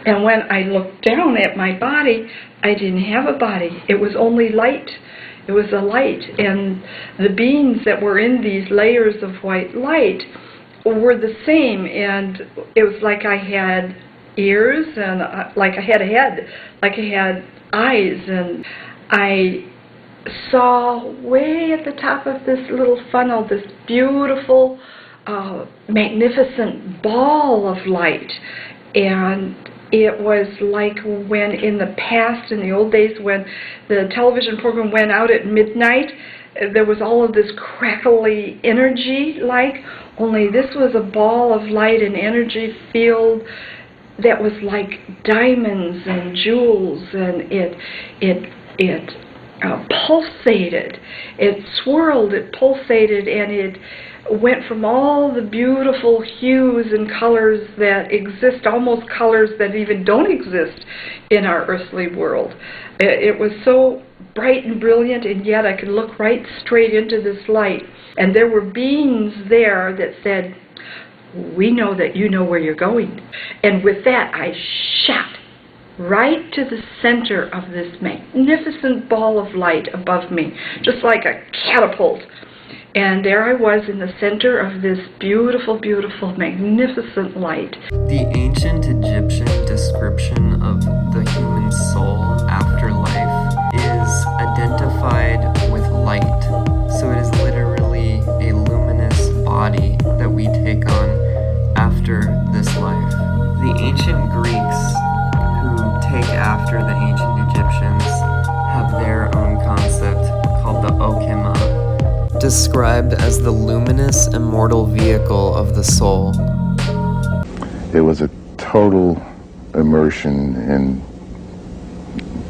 And when I looked down at my body, I didn't have a body. It was only light. It was a light. And the beings that were in these layers of white light were the same. And it was like I had ears, and like I had a head, like I had eyes. And I saw way at the top of this little funnel this beautiful, magnificent ball of light. And it was like when in the past, in the old days, when the television program went out at midnight, there was all of this crackly energy, only this was a ball of light and energy field that was like diamonds and jewels, and it pulsated, it swirled, it pulsated, and it went from all the beautiful hues and colors that exist, almost colors that even don't exist in our earthly world. It was so bright and brilliant, and yet I could look right straight into this light. And there were beings there that said, "We know that you know where you're going." And with that, I shot right to the center of this magnificent ball of light above me, just like a catapult. And there I was in the center of this beautiful, beautiful, magnificent light. The ancient Egyptian description of the human soul after life is identified with light. So it is literally a luminous body that we take on after this life. The ancient Greeks, who take after the ancient Egyptians, have their own concept called the okema, described as the luminous immortal vehicle of the soul. It was a total immersion in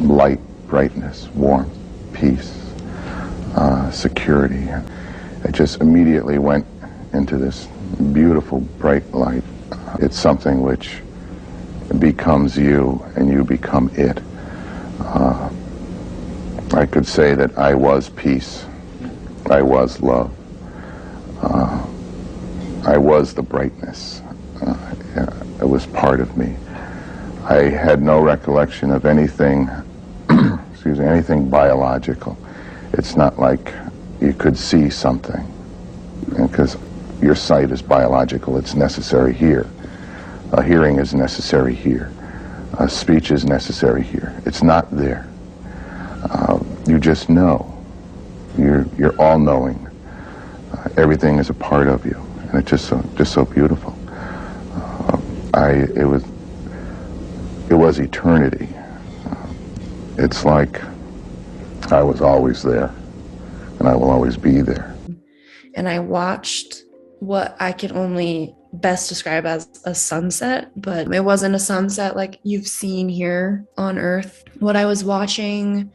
light, brightness, warmth, peace, security. I just immediately went into this beautiful, bright light. It's something which becomes you, and you become it. I could say that I was peace. I was love. I was the brightness. It was part of me. I had no recollection of anything, anything biological. It's not like you could see something, because your sight is biological. It's necessary here. Hearing is necessary here. Speech is necessary here. It's not there. You just know. You're all-knowing. Everything is a part of you, and it's just so beautiful. It was eternity. It's like I was always there, and I will always be there. And I watched what I can only best describe as a sunset, but it wasn't a sunset like you've seen here on Earth. What I was watching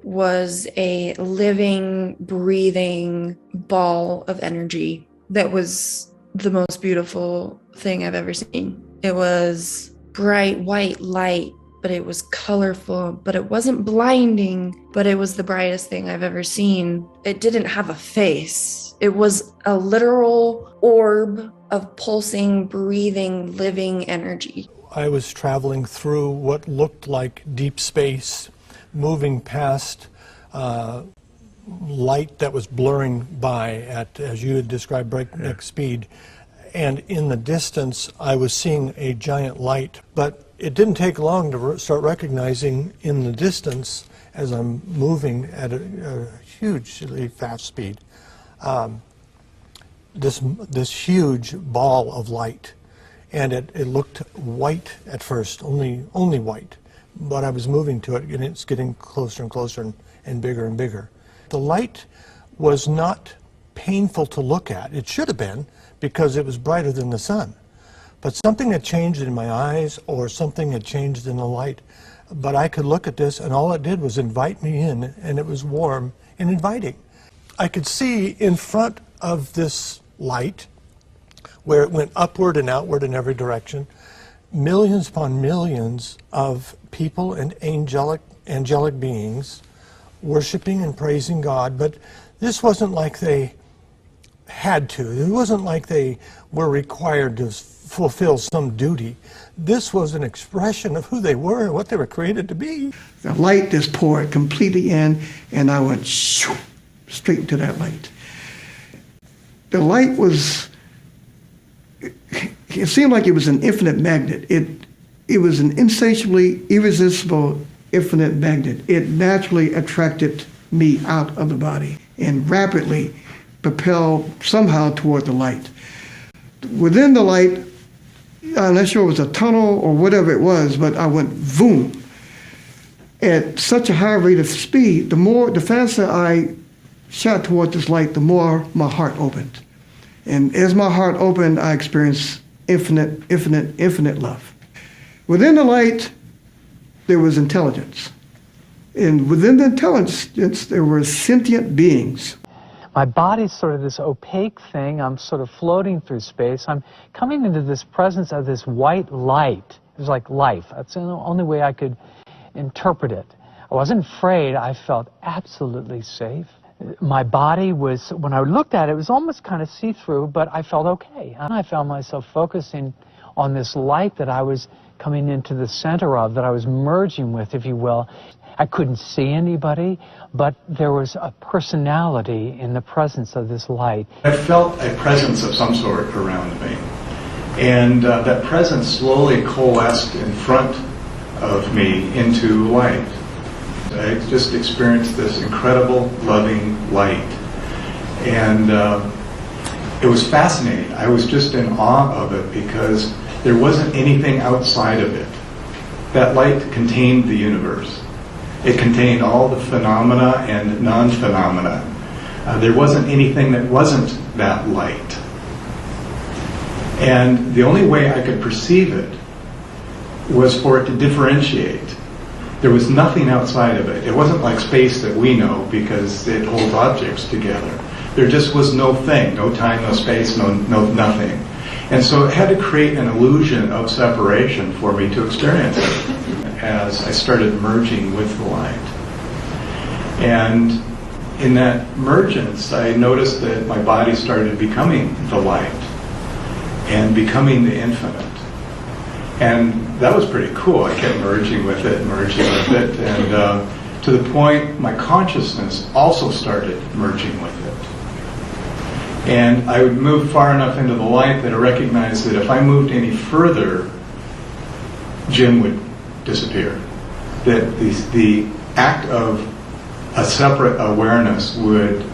was a living, breathing ball of energy that was the most beautiful thing I've ever seen. It was bright white light, but it was colorful, but it wasn't blinding, but it was the brightest thing I've ever seen. It didn't have a face. It was a literal orb of pulsing, breathing, living energy. I was traveling through what looked like deep space, moving past light that was blurring by at, as you had described, breakneck speed. And in the distance, I was seeing a giant light. But it didn't take long to start recognizing in the distance, as I'm moving at a hugely fast speed, this huge ball of light. And it looked white at first, only white. But I was moving to it, and it's getting closer and closer and bigger and bigger. The light was not painful to look at. It should have been, because it was brighter than the sun. But something had changed in my eyes, or something had changed in the light. But I could look at this, and all it did was invite me in, and it was warm and inviting. I could see in front of this light, where it went upward and outward in every direction, millions upon millions of people and angelic beings worshiping and praising God. But this wasn't like they had to. It wasn't like they were required to fulfill some duty. This was an expression of who they were and what they were created to be. The light just poured completely in, and I went shoo, straight into that light. The light was, it seemed like it was an infinite magnet. It was an insatiably irresistible infinite magnet. It naturally attracted me out of the body and rapidly propelled somehow toward the light. Within the light, I'm not sure it was a tunnel or whatever it was, but I went boom at such a high rate of speed. The faster I shot toward this light, the more my heart opened. And as my heart opened, I experienced infinite love. Within the light, there was intelligence. And within the intelligence, there were sentient beings. My body's sort of this opaque thing. I'm sort of floating through space. I'm coming into this presence of this white light. It was like life. That's the only way I could interpret it. I wasn't afraid. I felt absolutely safe. My body was, when I looked at it, it was almost kind of see-through, but I felt okay. And I found myself focusing on this light that I was coming into the center of, that I was merging with, if you will. I couldn't see anybody, but there was a personality in the presence of this light. I felt a presence of some sort around me. And that presence slowly coalesced in front of me into light. I just experienced this incredible, loving light. And it was fascinating. I was just in awe of it because there wasn't anything outside of it. That light contained the universe. It contained all the phenomena and non-phenomena. There wasn't anything that wasn't that light. And the only way I could perceive it was for it to differentiate. There was nothing outside of it. It wasn't like space that we know because it holds objects together. There just was no thing, no time, no space, no nothing. And so it had to create an illusion of separation for me to experience it as I started merging with the light. And in that mergence, I noticed that my body started becoming the light and becoming the infinite. And that was pretty cool. I kept merging with it, and to the point my consciousness also started merging with it. And I would move far enough into the light that I recognized that if I moved any further, Jim would disappear. That the act of a separate awareness would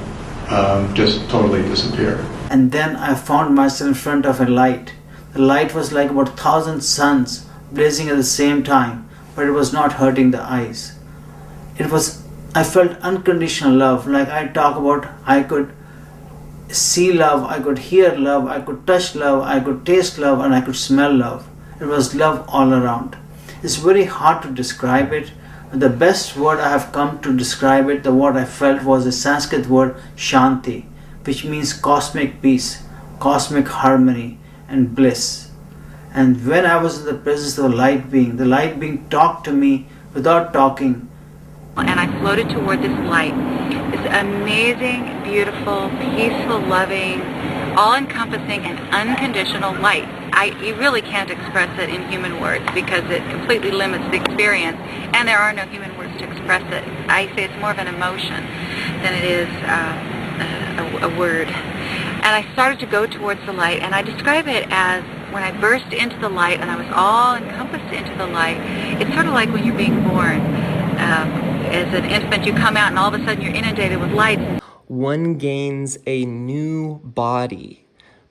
just totally disappear. And then I found myself in front of a light. The light was like about 1,000 suns blazing at the same time, but it was not hurting the eyes. I felt unconditional love, like I talk about. I could see love, I could hear love, I could touch love, I could taste love, and I could smell love. It was love all around. It's very hard to describe it. The best word I have come to describe it, the word I felt, was the Sanskrit word Shanti, which means cosmic peace, cosmic harmony, and bliss. And when I was in the presence of the light being talked to me without talking. And I floated toward this light, this amazing, beautiful, peaceful, loving, all-encompassing, and unconditional light. You really can't express it in human words because it completely limits the experience, and there are no human words to express it. I say it's more of an emotion than it is a word. And I started to go towards the light, and I describe it as when I burst into the light and I was all encompassed into the light. It's sort of like when you're being born. As an infant, you come out and all of a sudden you're inundated with light. One gains a new body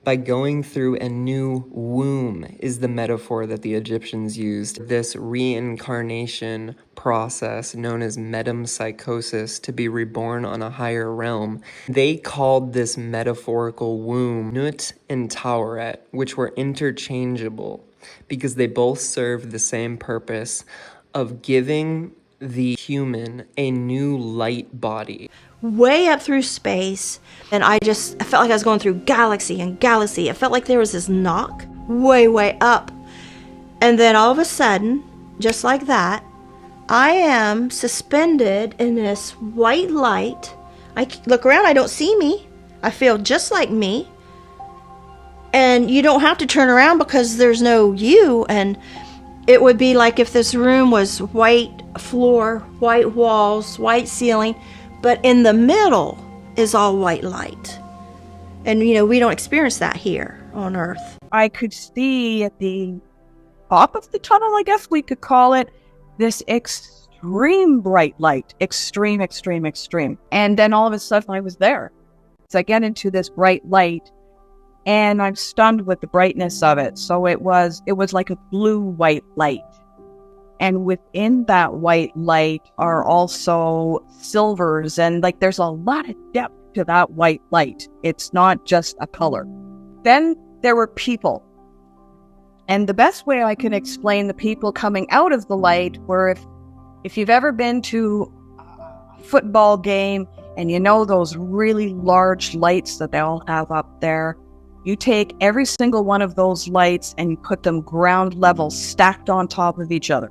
by going through a new womb, is the metaphor that the Egyptians used. This reincarnation process known as metempsychosis, to be reborn on a higher realm. They called this metaphorical womb Nut and Taweret, which were interchangeable because they both serve the same purpose of giving the human a new light body. Way up through space, and I felt like I was going through galaxy and galaxy. It felt like there was this knock way up, and then all of a sudden, just like that, I am suspended in this white light. I look around, I don't see me. I feel just like me, And you don't have to turn around because there's no you. And it would be like if this room was white floor, white walls, white ceiling, but in the middle is all white light. And, you know, we don't experience that here on Earth. I could see at the top of the tunnel, I guess we could call it, this extreme bright light. Extreme, extreme, extreme. And then all of a sudden I was there. So I get into this bright light and I'm stunned with the brightness of it. So it was like a blue-white light. And within that white light are also silvers, and like there's a lot of depth to that white light. It's not just a color. Then there were people. And the best way I can explain the people coming out of the light were if you've ever been to a football game and you know those really large lights that they all have up there, you take every single one of those lights and you put them ground level stacked on top of each other.